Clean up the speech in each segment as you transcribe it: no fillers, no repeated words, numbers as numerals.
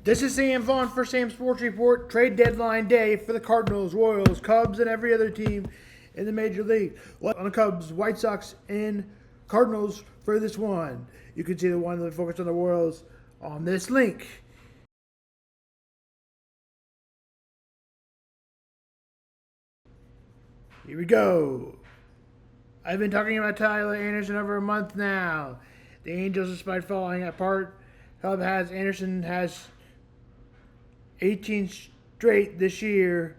This is Sam Vaughn for Sam Sports Report. Trade deadline day for the Cardinals, Royals, Cubs, and every other team in the Major League. On the Cubs, White Sox, and Cardinals for this one. You can see the one that focused on the Royals on this link. Here we go. I've been talking about Tyler Anderson over a month now. The Angels, despite falling apart, Anderson has 18 straight this year,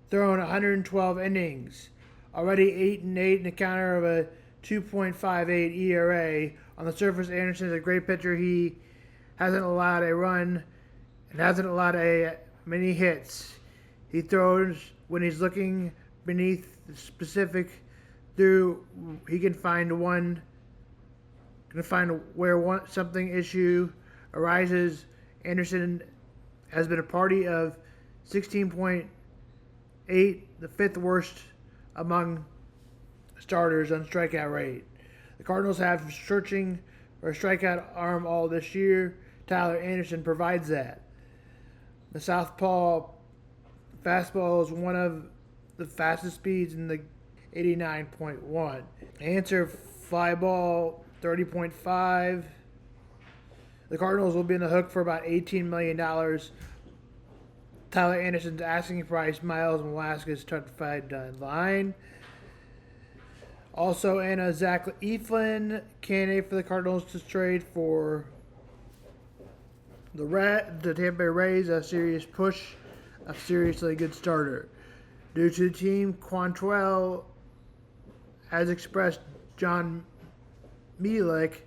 thrown 112 innings. Already 8-8 in the counter of a 2.58 ERA. On the surface, Anderson is a great pitcher. He hasn't allowed a run and hasn't allowed many hits. He throws when he's looking beneath the specific he can find where something issue arises. Anderson has been a party of 16.8, the fifth worst among starters on strikeout rate. The Cardinals have searching for a strikeout arm all this year. Tyler Anderson provides that. The southpaw fastball is one of the fastest speeds in the 89.1. Answer fly ball 30.5. The Cardinals will be in the hook for about $18 million. Tyler Anderson's asking price, Miles Velasquez certified line. Also, Zach Eflin, candidate for the Cardinals to trade for the Tampa Bay Rays, a serious push, a seriously good starter. Due to the team, Quantrill has expressed John Mielek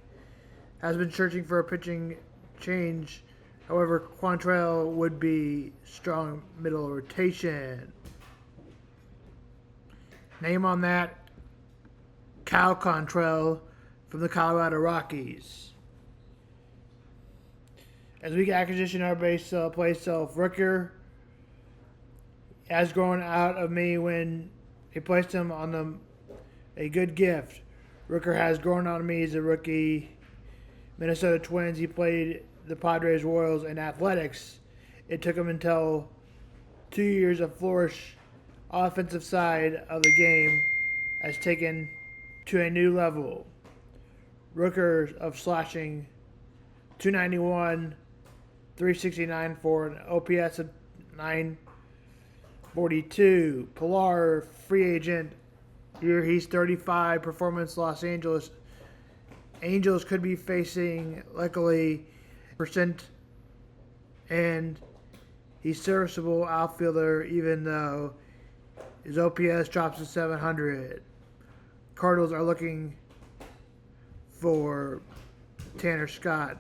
has been searching for a pitching change. However, Quantrill would be strong middle rotation. Name on that, Cal Quantrill from the Colorado Rockies. As we acquisition our base play self, Rooker has grown out of me when he placed him on a good gift. Rooker has grown on me as a rookie. Minnesota Twins, he played the Padres, Royals, and Athletics. It took him until 2 years of flourish. Offensive side of the game has taken to a new level. Rooker of slashing 291, 369 for an OPS of 942. Pilar, free agent. Here he's 35. Performance, Los Angeles. Angels could be facing, luckily, percent, and he's serviceable outfielder even though his OPS drops to 700. Cardinals are looking for Tanner Scott.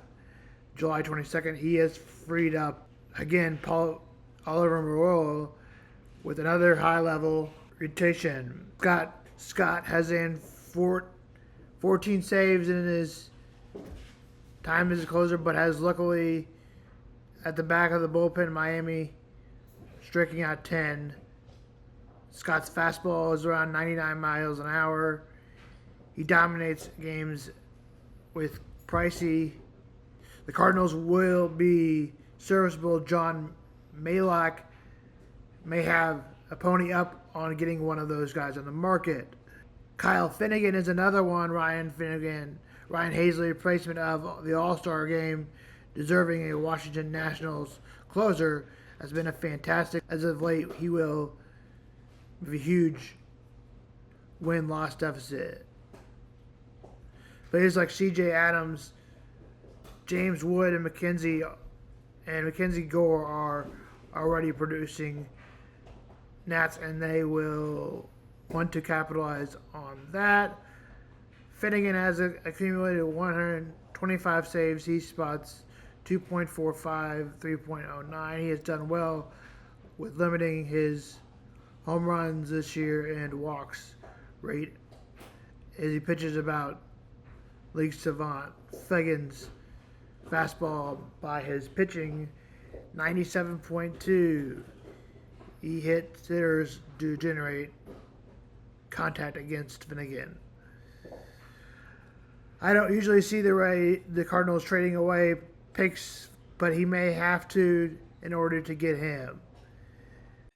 July 22nd, he has freed up again Oliver Marrero with another high-level rotation. Scott has in 14 saves in his time as a closer, but has luckily at the back of the bullpen, Miami striking out 10. Scott's fastball is around 99 miles an hour. He dominates games with pricey. The Cardinals will be serviceable. John Malak may have a pony up on getting one of those guys on the market. Kyle Finnegan is another one. Ryan Hazley, replacement of the All-Star game, deserving a Washington Nationals closer, has been a fantastic. As of late, he will have a huge win-loss deficit. Players like C.J. Adams, James Wood, and Mackenzie Gore are already producing Nats, and they will want to capitalize on that. Finnegan has accumulated 125 saves. He spots 2.45, 3.09. He has done well with limiting his home runs this year and walks rate as he pitches about league savant. Finnegan's fastball by his pitching, 97.2. Hitters do generate contact against Finnegan. I don't usually see the Cardinals trading away picks but he may have to in order to get him.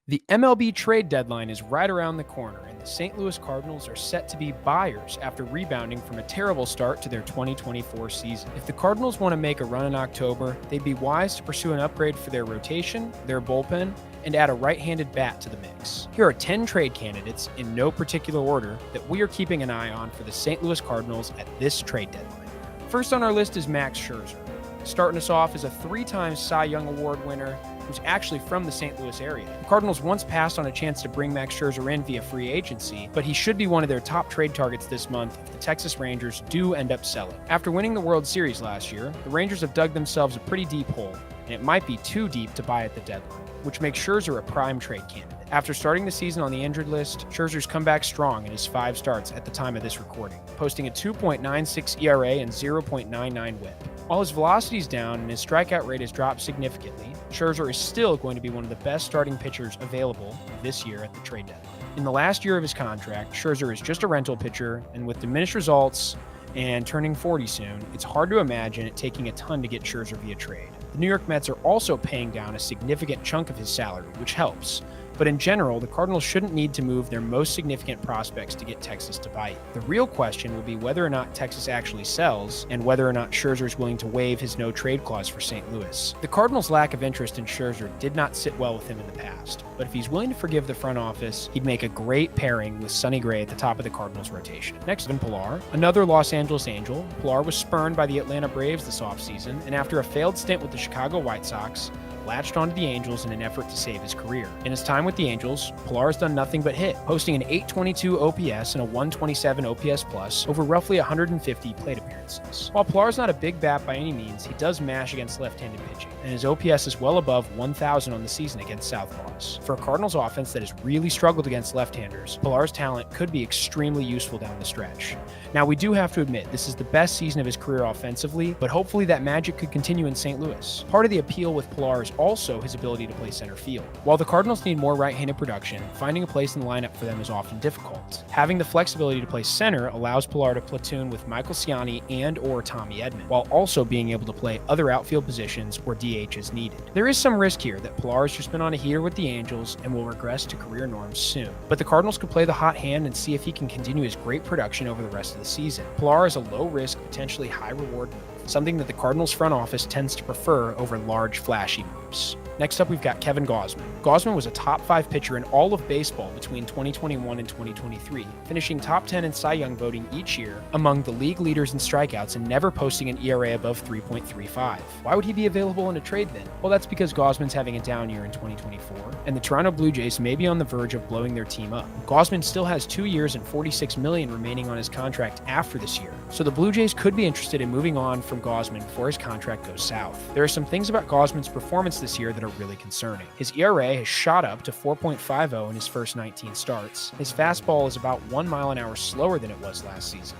The MLB trade deadline is right around the corner, and the St. Louis Cardinals are set to be buyers after rebounding from a terrible start to their 2024 season. If the Cardinals want to make a run in October, they'd be wise to pursue an upgrade for their rotation, their bullpen, and add a right-handed bat to the mix. Here are 10 trade candidates, in no particular order, that we are keeping an eye on for the St. Louis Cardinals at this trade deadline. First on our list is Max Scherzer. Starting us off is a 3-time Cy Young Award winner who's actually from the St. Louis area. The Cardinals once passed on a chance to bring Max Scherzer in via free agency, but he should be one of their top trade targets this month if the Texas Rangers do end up selling. After winning the World Series last year, the Rangers have dug themselves a pretty deep hole, and it might be too deep to buy at the deadline, which makes Scherzer a prime trade candidate. After starting the season on the injured list, Scherzer's come back strong in his 5 starts at the time of this recording, posting a 2.96 ERA and 0.99 WHIP. While his velocity is down and his strikeout rate has dropped significantly, Scherzer is still going to be one of the best starting pitchers available this year at the trade deadline. In the last year of his contract, Scherzer is just a rental pitcher, and with diminished results and turning 40 soon, it's hard to imagine it taking a ton to get Scherzer via trade. The New York Mets are also paying down a significant chunk of his salary, which helps. But in general, the Cardinals shouldn't need to move their most significant prospects to get Texas to bite. The real question will be whether or not Texas actually sells, and whether or not Scherzer is willing to waive his no-trade clause for St. Louis. The Cardinals' lack of interest in Scherzer did not sit well with him in the past, but if he's willing to forgive the front office, he'd make a great pairing with Sonny Gray at the top of the Cardinals' rotation. Next, Kevin Pillar, another Los Angeles Angel. Pillar was spurned by the Atlanta Braves this offseason, and after a failed stint with the Chicago White Sox, latched onto the Angels in an effort to save his career. In his time with the Angels, Pillar has done nothing but hit, posting an 822 OPS and a 127 OPS plus over roughly 150 plate appearances. While Pillar is not a big bat by any means, he does mash against left-handed pitching, and his OPS is well above 1,000 on the season against southpaws. For a Cardinals offense that has really struggled against left-handers, Pillar's talent could be extremely useful down the stretch. Now, we do have to admit, this is the best season of his career offensively, but hopefully that magic could continue in St. Louis. Part of the appeal with Pillar is also his ability to play center field. While the Cardinals need more right-handed production, finding a place in the lineup for them is often difficult. Having the flexibility to play center allows Pillar to platoon with Michael Ciani and or Tommy Edman, while also being able to play other outfield positions where DH is needed. There is some risk here that Pillar has just been on a heater with the Angels and will regress to career norms soon, but the Cardinals could play the hot hand and see if he can continue his great production over the rest of the season. Pillar is a low-risk, potentially high-reward move, something that the Cardinals front office tends to prefer over large, flashy moves. Next up, we've got Kevin Gausman. Gausman was a top 5 pitcher in all of baseball between 2021 and 2023, finishing top 10 in Cy Young voting each year, among the league leaders in strikeouts, and never posting an ERA above 3.35. Why would he be available in a trade then? Well, that's because Gausman's having a down year in 2024, and the Toronto Blue Jays may be on the verge of blowing their team up. Gausman still has 2 years and $46 million remaining on his contract after this year, so the Blue Jays could be interested in moving on from Gausman before his contract goes south. There are some things about Gausman's performance this year that are really concerning. His ERA has shot up to 4.50 in his first 19 starts. His fastball is about 1 mile an hour slower than it was last season.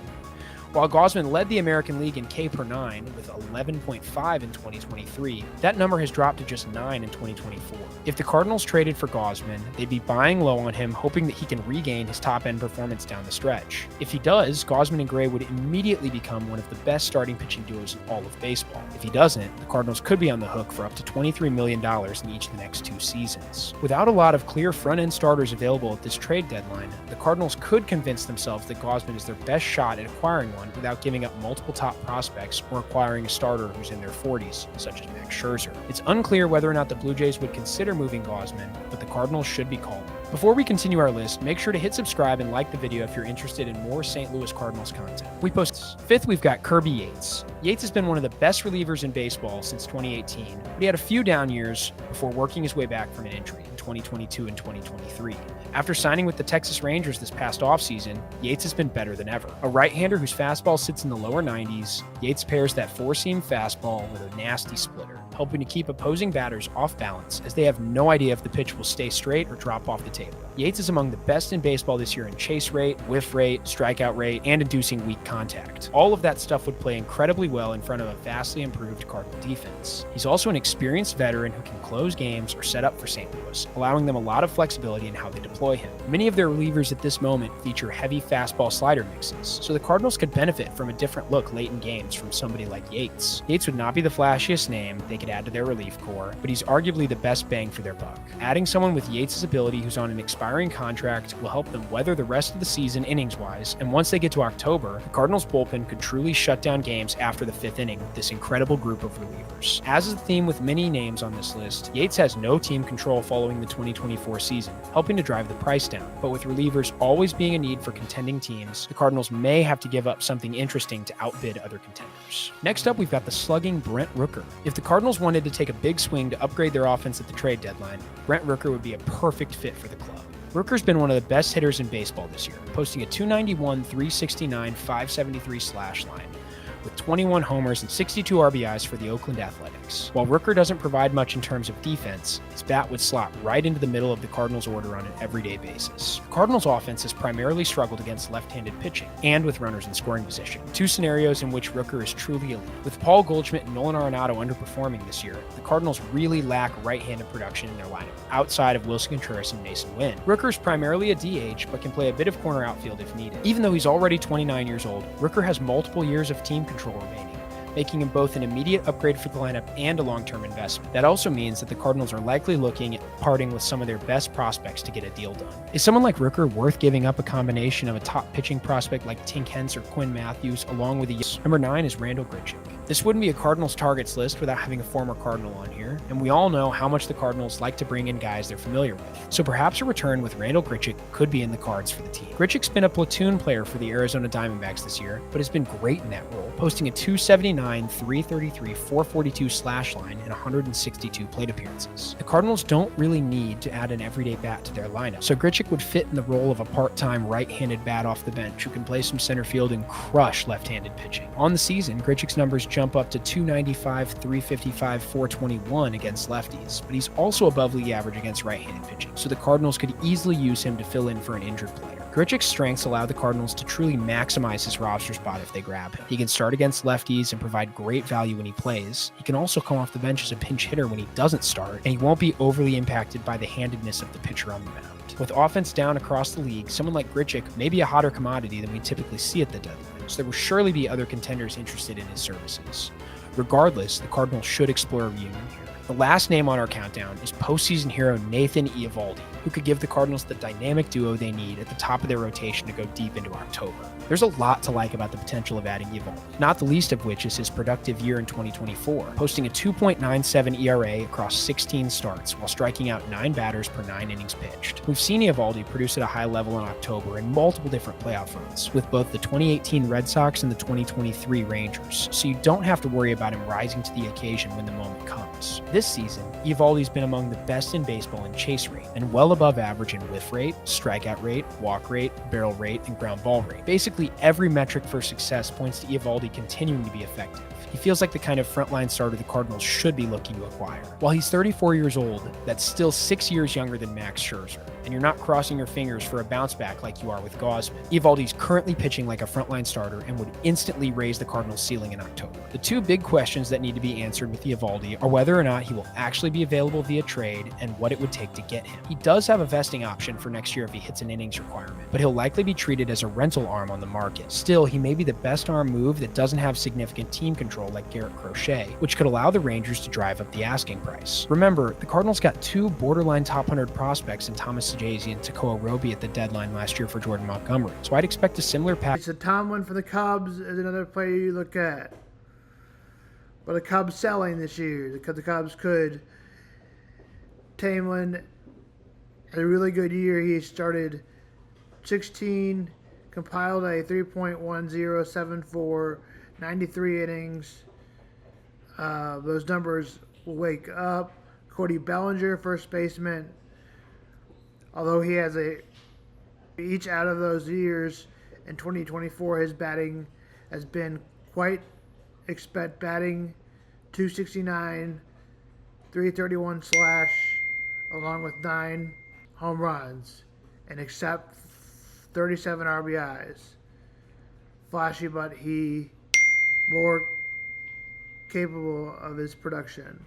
While Gausman led the American League in K per 9 with 11.5 in 2023, that number has dropped to just 9 in 2024. If the Cardinals traded for Gausman, they'd be buying low on him, hoping that he can regain his top-end performance down the stretch. If he does, Gausman and Gray would immediately become one of the best starting pitching duos in all of baseball. If he doesn't, the Cardinals could be on the hook for up to $23 million in each of the next 2 seasons. Without a lot of clear front-end starters available at this trade deadline, the Cardinals could convince themselves that Gausman is their best shot at acquiring one without giving up multiple top prospects or acquiring a starter who's in their 40s, such as Max Scherzer. It's unclear whether or not the Blue Jays would consider moving Gausman, but the Cardinals should be calling. Before we continue our list, make sure to hit subscribe and like the video if you're interested in more St. Louis Cardinals content. We post 5th, we've got Kirby Yates. Yates has been one of the best relievers in baseball since 2018, but he had a few down years before working his way back from an injury in 2022 and 2023. After signing with the Texas Rangers this past offseason, Yates has been better than ever. A right-hander whose fastball sits in the lower 90s, Yates pairs that four-seam fastball with a nasty splitter, helping to keep opposing batters off balance as they have no idea if the pitch will stay straight or drop off the table. Yates is among the best in baseball this year in chase rate, whiff rate, strikeout rate, and inducing weak contact. All of that stuff would play incredibly well in front of a vastly improved Cardinal defense. He's also an experienced veteran who can close games or set up for St. Louis, allowing them a lot of flexibility in how they deploy him. Many of their relievers at this moment feature heavy fastball slider mixes, so the Cardinals could benefit from a different look late in games from somebody like Yates. Yates would not be the flashiest name, they could add to their relief core, but he's arguably the best bang for their buck. Adding someone with Yates' ability who's on an expiring contract will help them weather the rest of the season innings-wise, and once they get to October, the Cardinals' bullpen could truly shut down games after the 5th inning with this incredible group of relievers. As is the theme with many names on this list, Yates has no team control following the 2024 season, helping to drive the price down. But with relievers always being a need for contending teams, the Cardinals may have to give up something interesting to outbid other contenders. Next up, we've got the slugging Brent Rooker. If the Cardinals wanted to take a big swing to upgrade their offense at the trade deadline, Brent Rooker would be a perfect fit for the club. Rooker's been one of the best hitters in baseball this year, posting a .291, .369, .573 slash line, with 21 homers and 62 RBIs for the Oakland Athletics. While Rooker doesn't provide much in terms of defense, his bat would slot right into the middle of the Cardinals' order on an everyday basis. The Cardinals' offense has primarily struggled against left-handed pitching and with runners in scoring position, two scenarios in which Rooker is truly elite. With Paul Goldschmidt and Nolan Arenado underperforming this year, the Cardinals really lack right-handed production in their lineup, outside of Wilson Contreras and Mason Wynn. Rooker is primarily a DH, but can play a bit of corner outfield if needed. Even though he's already 29 years old, Rooker has multiple years of team control remaining, making him both an immediate upgrade for the lineup and a long-term investment. That also means that the Cardinals are likely looking at parting with some of their best prospects to get a deal done. Is someone like Rooker worth giving up a combination of a top pitching prospect like Tink Hence or Quinn Matthews along with a number 9 is Randall Grichuk? This wouldn't be a Cardinals targets list without having a former Cardinal on here, and we all know how much the Cardinals like to bring in guys they're familiar with. So perhaps a return with Randall Grichuk could be in the cards for the team. Grichuk's been a platoon player for the Arizona Diamondbacks this year, but has been great in that role, posting a .279, .333, .442 slash line in 162 plate appearances. The Cardinals don't really need to add an everyday bat to their lineup, so Grichuk would fit in the role of a part-time right-handed bat off the bench who can play some center field and crush left-handed pitching. On the season, Grichuk's numbers jump up to .295, .355, .421 against lefties, but he's also above league average against right-handed pitching, so the Cardinals could easily use him to fill in for an injured player. Grichuk's strengths allow the Cardinals to truly maximize his roster spot if they grab him. He can start against lefties and provide great value when he plays. He can also come off the bench as a pinch hitter when he doesn't start, and he won't be overly impacted by the handedness of the pitcher on the mound. With offense down across the league, someone like Grichuk may be a hotter commodity than we typically see at the deadline, so there will surely be other contenders interested in his services. Regardless, the Cardinals should explore a reunion here. The last name on our countdown is postseason hero Nathan Eovaldi, who could give the Cardinals the dynamic duo they need at the top of their rotation to go deep into October. There's a lot to like about the potential of adding Eovaldi, not the least of which is his productive year in 2024, posting a 2.97 ERA across 16 starts while striking out 9 batters per 9 innings pitched. We've seen Eovaldi produce at a high level in October in multiple different playoff runs, with both the 2018 Red Sox and the 2023 Rangers, so you don't have to worry about him rising to the occasion when the moment comes. This season, Eovaldi's been among the best in baseball in chase rate, and well above average in whiff rate, strikeout rate, walk rate, barrel rate, and ground ball rate. Basically, every metric for success points to Eovaldi continuing to be effective. He feels like the kind of frontline starter the Cardinals should be looking to acquire. While he's 34 years old, that's still 6 years younger than Max Scherzer, and you're not crossing your fingers for a bounce back like you are with Gausman. Eovaldi's currently pitching like a frontline starter and would instantly raise the Cardinals' ceiling in October. The two big questions that need to be answered with Eovaldi are whether or not he will actually be available via trade and what it would take to get him. He does have a vesting option for next year if he hits an innings requirement, but he'll likely be treated as a rental arm on the market. Still, he may be the best arm move that doesn't have significant team control like Garrett Crochet, which could allow the Rangers to drive up the asking price. Remember, the Cardinals got 2 borderline top 100 prospects in Thomas Saggese and Tekoa Roby at the deadline last year for Jordan Montgomery, so I'd expect a similar package. So Tomlin for the Cubs is another player you look at. But the Cubs selling this year, because the Cubs could. Tomlin had a really good year. He started 16, compiled a 3.1074, 93 innings. Those numbers will wake up. Cody Bellinger, first baseman, although he has each out of those years in 2024, his batting has been quite batting 269, 331 slash, along with 9 home runs, and except 37 RBIs. Flashy, but he more capable of his production.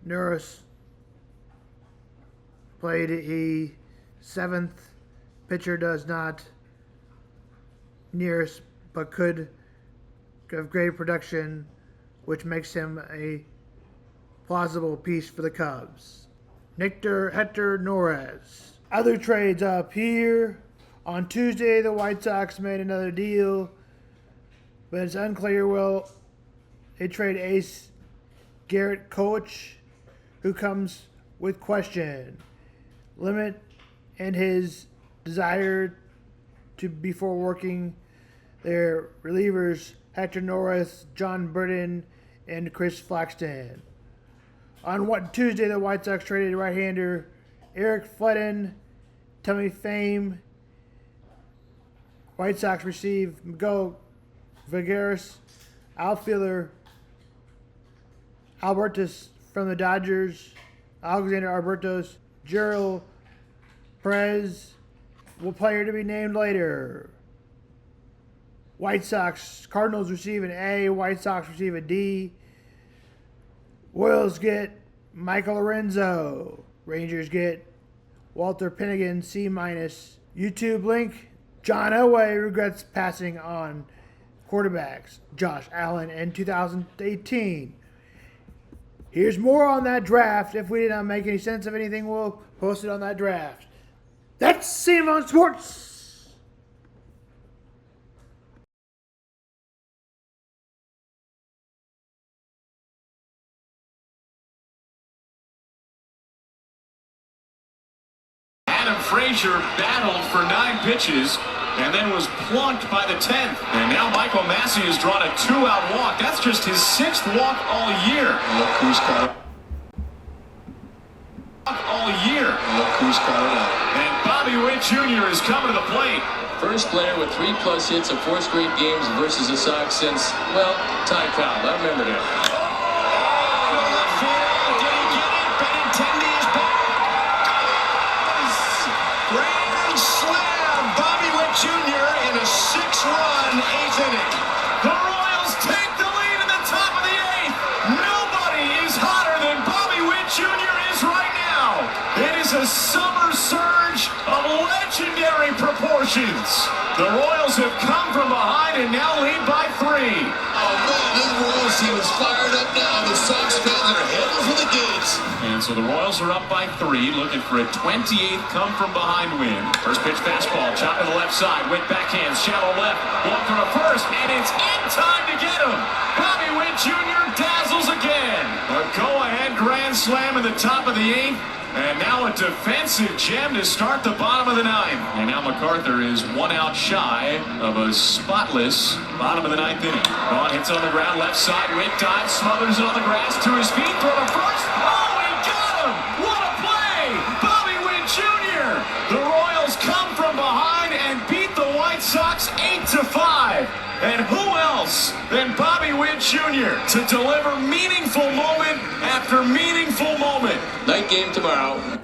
Norris played, he 7th pitcher, does not nearest, but could have great production which makes him a plausible piece for the Cubs. Hector Norris. Other trades up here. On Tuesday, the White Sox made another deal, but it's unclear will they trade ace Garrett Coach, who comes with question limit and his desire to before working their relievers Hector Norris, John Burton, and Chris Flaxton. On Tuesday, the White Sox traded right-hander Eric Fledden, Tommy Pham. White Sox receive Miguel Villegas, outfielder Albertus from the Dodgers, Alexander Albertos, Gerald Perez, player to be named later. Cardinals receive an A, White Sox receive a D. Royals get Michael Lorenzo. Rangers get Walter Pennigan, C-. YouTube link, John Elway regrets passing on quarterbacks Josh Allen in 2018. Here's more on that draft. If we did not make any sense of anything, we'll post it on that draft. That's CM on Sports. Adam Frazier battled for 9 pitches and then was plunked by the 10th. And now Michael Massey has drawn a 2-out walk. That's just his 6th walk all year. Look who's got it. All year. Look who's got it up. And Bobby Witt Jr. is coming to the plate. First player with 3+ hits in 4 straight games versus the Sox since, well, Ty Cobb. I remember him. Jr. in a 6-run 8th inning. The Royals take the lead in the top of the 8th. Nobody is hotter than Bobby Witt Jr. is right now. It is a summer surge of legendary proportions. The Royals have come from behind and now lead by 3. Oh man, this Royals team is fired up now. The Sox fans are heading for the gates. And so the Royals are up by 3, looking for a 28th come-from-behind win. First pitch fastball, chop to the left side, Witt backhands, shallow left, going for a first, and it's in time to get him. Bobby Witt Jr. dazzles again. A go-ahead grand slam in the top of the 8th, and now a defensive gem to start the bottom of the 9th. And now MacArthur is 1 out shy of a spotless bottom of the 9th inning. Vaughn hits it on the ground, left side, Witt dives, smothers it on the grass, to his feet, throw to first. What a play! Bobby Witt Jr. The Royals come from behind and beat the White Sox 8-5. And who else than Bobby Witt Jr. to deliver meaningful moment after meaningful moment? Night game tomorrow.